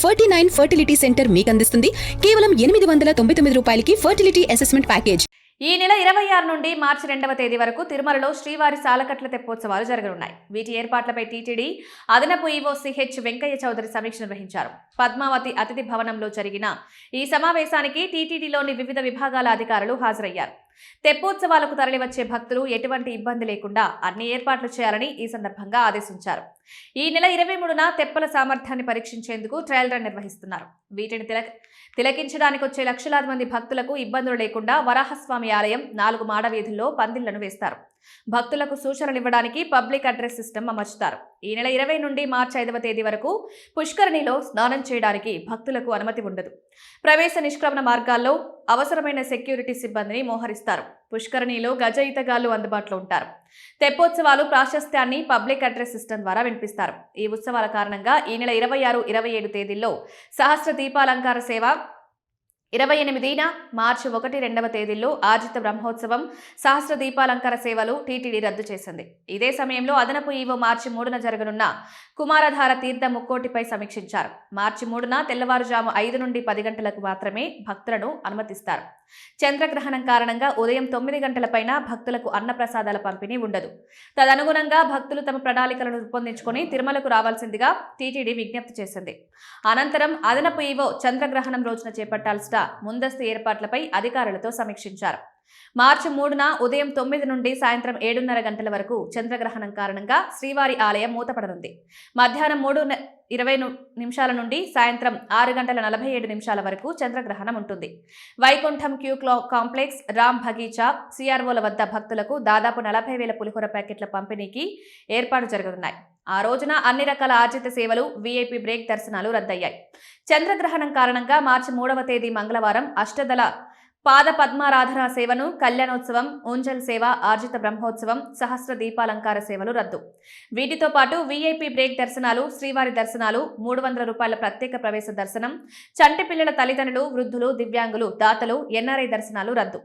49 fertility centre మీకు అందిస్తుంది కేవలం 899 రూపాయలకి ఫర్టిలిటీ అసెస్మెంట్ ప్యాకేజ్. ఈ నెల 26 నుండి మార్చి 2వ తేదీ వరకు తిరుమలలో శ్రీవారి సాలకట్ల తెప్పోత్సవాలు జరగనున్నాయి. వీటి ఏర్పాట్లపై టీటీడీ అదనపు ఈవో సిహెచ్ వెంకయ్య చౌదరి సమీక్ష నిర్వహించారు. పద్మావతి అతిథి భవనంలో జరిగిన ఈ సమావేశానికి టీటీడీలోని వివిధ విభాగాల అధికారులు హాజరయ్యారు. తెప్పోత్సవాలకు తరలివచ్చే భక్తులు ఎటువంటి ఇబ్బంది లేకుండా అన్ని ఏర్పాట్లు చేయాలని ఈ సందర్భంగా ఆదేశించారు. ఈ నెల 23న తెప్పల సామర్థ్యాన్ని పరీక్షించేందుకు ట్రయల్ రన్ నిర్వహిస్తున్నారు. వీటిని తిలకించడానికి వచ్చే లక్షలాది మంది భక్తులకు ఇబ్బందులు లేకుండా వరాహస్వామి ఆలయం 4 మాడ వీధుల్లో పందిళ్లను వేస్తారు. భక్తులకు సూచనలు ఇవ్వడానికి పబ్లిక్ అడ్రస్ సిస్టమ్ అమర్చుతారు. ఈ నెల 20 నుండి మార్చి 5వ తేదీ వరకు పుష్కరిణిలో స్నానం చేయడానికి భక్తులకు అనుమతి ఉండదు. ప్రవేశ నిష్క్రమణ మార్గాల్లో అవసరమైన సెక్యూరిటీ సిబ్బందిని మోహరిస్తారు. పుష్కరిణిలో గజ ఈతగాళ్లు అందుబాటులో ఉంటారు. తెప్పోత్సవాలు ప్రాశస్త్యాన్ని పబ్లిక్ అడ్రస్ సిస్టమ్ ద్వారా వినిపిస్తారు. ఈ ఉత్సవాల కారణంగా ఈ నెల 26, 27 తేదీల్లో సహస్ర దీపాలంకార సేవ, 28న మార్చి 1, 2వ తేదీల్లో ఆర్జిత బ్రహ్మోత్సవం, సహస్ర దీపాలంకార సేవలు టీటీడీ రద్దు చేసింది. ఇదే సమయంలో అదనపు ఈవో మార్చి 3న జరగనున్న కుమారధార తీర్థ ముక్కోటిపై సమీక్షించారు. మార్చి 3న తెల్లవారుజాము 5 నుండి 10 గంటలకు మాత్రమే భక్తులను అనుమతిస్తారు. చంద్రగ్రహణం కారణంగా ఉదయం 9 గంటల పైన భక్తులకు అన్నప్రసాదాల పంపిణీ ఉండదు. తదనుగుణంగా భక్తులు తమ ప్రణాళికలను రూపొందించుకుని తిరుమలకు రావాల్సిందిగా టీటీడీ విజ్ఞప్తి చేసింది. అనంతరం అదనపు ఈవో చంద్రగ్రహణం రోజున చేపట్టాల్సిన ముందస్తు ఏర్పాట్లపై అధికారులతో సమీక్షించారు. మార్చి 3న ఉదయం 9 నుండి సాయంత్రం 7:30 గంటల వరకు చంద్రగ్రహణం కారణంగా శ్రీవారి ఆలయం మూతపడనుంది. మధ్యాహ్నం 3:20 నుండి సాయంత్రం 6:47 వరకు చంద్రగ్రహణం ఉంటుంది. వైకుంఠం క్యూ కాంప్లెక్స్, రామ్ బగీచా, సిఆర్ఓల వద్ద భక్తులకు దాదాపు 40,000 పులిహోర ప్యాకెట్ల పంపిణీకి ఏర్పాటు జరగనున్నాయి. ఆ రోజున అన్ని రకాల ఆర్జిత సేవలు, వీఐపీ బ్రేక్ దర్శనాలు రద్దయ్యాయి. చంద్రగ్రహణం కారణంగా మార్చి 3వ తేదీ మంగళవారం అష్టదళ పాద పద్మారాధన సేవను, కళ్యాణోత్సవం, ఉంజల్ సేవ, ఆర్జిత బ్రహ్మోత్సవం, సహస్ర దీపాలంకార సేవలు రద్దు. వీటితో పాటు వీఐపీ బ్రేక్ దర్శనాలు, శ్రీవారి దర్శనాలు, 300 రూపాయల ప్రత్యేక ప్రవేశ దర్శనం, చంటి పిల్లల తల్లిదండ్రులు, వృద్ధులు, దివ్యాంగులు, దాతలు, ఎన్ఆర్ఐ దర్శనాలు రద్దు.